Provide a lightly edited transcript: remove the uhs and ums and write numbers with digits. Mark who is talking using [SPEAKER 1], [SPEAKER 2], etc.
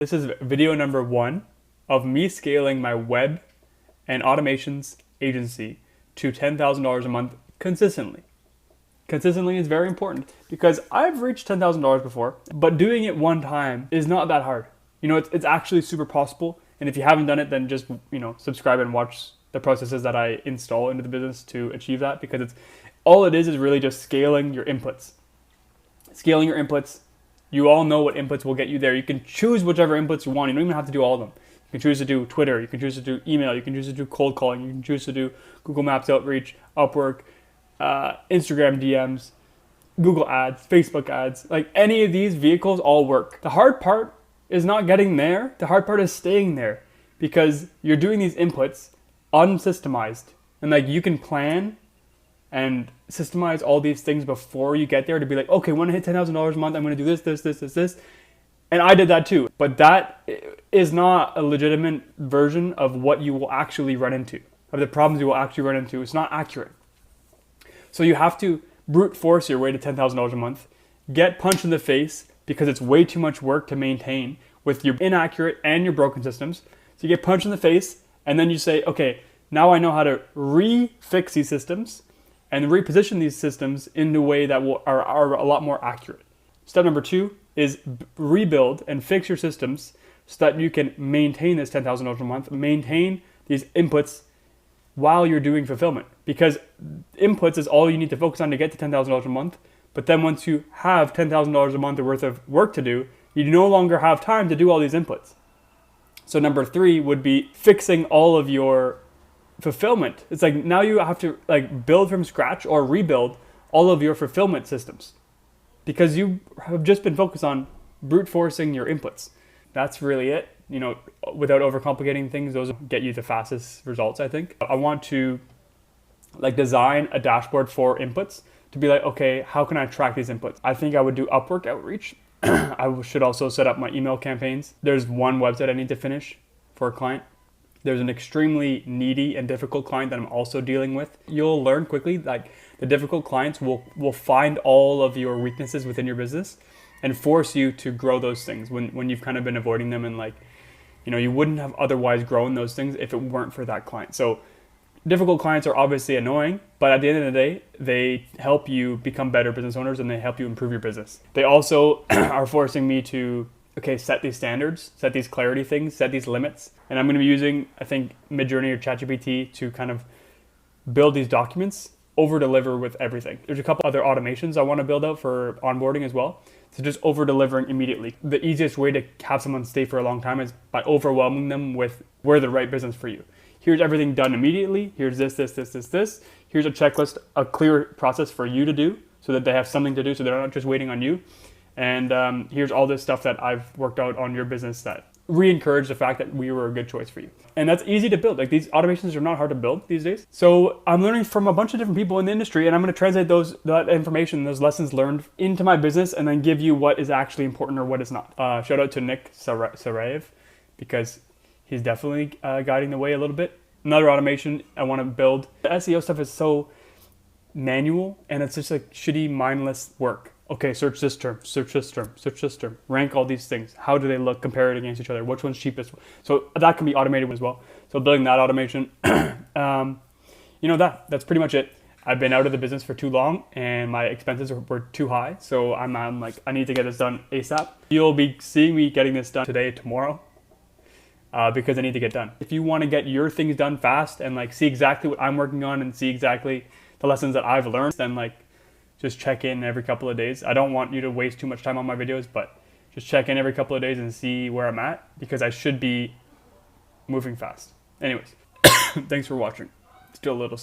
[SPEAKER 1] This is video number 1 of me scaling my web and automations agency to $10,000 a month consistently. Consistently is very important because I've reached $10,000 before, but doing it one time is not that hard. You know, it's actually super possible. And if you haven't done it, then just, subscribe and watch the processes that I install into the business to achieve that, because it's all it is really just scaling your inputs. Scaling your inputs. You all know what inputs will get you there. You can choose whichever inputs you want. You don't even have to do all of them. You can choose to do Twitter. You can choose to do email. You can choose to do cold calling. You can choose to do Google Maps outreach, Upwork, Instagram DMs, Google ads, Facebook ads. Like any of these vehicles all work. The hard part is not getting there. The hard part is staying there, because you're doing these inputs unsystemized. And like you can plan and systemize all these things before you get there to be like, okay, when I hit $10,000 a month, I'm going to do this. And I did that too. But that is not a legitimate version of what you will actually run into, of the problems you will actually run into. It's not accurate. So you have to brute force your way to $10,000 a month, get punched in the face because it's way too much work to maintain with your inaccurate and your broken systems. So you get punched in the face, and then you say, okay, now I know how to re-fix these systems and reposition these systems in a way that are a lot more accurate. Step number 2 is rebuild and fix your systems so that you can maintain this $10,000 a month, maintain these inputs while you're doing fulfillment. Because inputs is all you need to focus on to get to $10,000 a month. But then once you have $10,000 a month worth of work to do, you no longer have time to do all these inputs. So number 3 would be fixing all of your fulfillment. It's like now you have to build from scratch or rebuild all of your fulfillment systems, because you have just been focused on brute forcing your inputs. That's really it. Without overcomplicating things, those get you the fastest results, I think. I want to design a dashboard for inputs to be like, okay, how can I track these inputs? I think I would do Upwork outreach. I should also set up my email campaigns. There's one website I need to finish for a client. There's an extremely needy and difficult client that I'm also dealing with. You'll learn quickly, the difficult clients will find all of your weaknesses within your business and force you to grow those things when you've kind of been avoiding them, and you wouldn't have otherwise grown those things if it weren't for that client. So difficult clients are obviously annoying, but at the end of the day, they help you become better business owners and they help you improve your business. They also are forcing me to set these standards, set these clarity things, set these limits. And I'm going to be using, I think, Midjourney or ChatGPT to kind of build these documents, over-deliver with everything. There's a couple other automations I want to build out for onboarding as well. So just over-delivering immediately. The easiest way to have someone stay for a long time is by overwhelming them with, we're the right business for you. Here's everything done immediately. Here's this. Here's a checklist, a clear process for you to do so that they have something to do, so they're not just waiting on you. And here's all this stuff that I've worked out on your business that re-encourage the fact that we were a good choice for you. And that's easy to build. These automations are not hard to build these days. So I'm learning from a bunch of different people in the industry, and I'm going to translate that information, those lessons learned into my business, and then give you what is actually important or what is not. Shout out to Nick Sarayev, because he's definitely guiding the way a little bit. Another automation I want to build. The SEO stuff is so manual, and it's just shitty, mindless work. Okay, search this term, rank all these things. How do they look, compare it against each other? Which one's cheapest? So that can be automated as well. So building that automation, that's pretty much it. I've been out of the business for too long and my expenses were too high. So I'm I need to get this done ASAP. You'll be seeing me getting this done today, tomorrow, because I need to get done. If you want to get your things done fast and see exactly what I'm working on and see exactly the lessons that I've learned, then just check in every couple of days. I don't want you to waste too much time on my videos, but just check in every couple of days and see where I'm at, because I should be moving fast. Anyways, thanks for watching. Still a little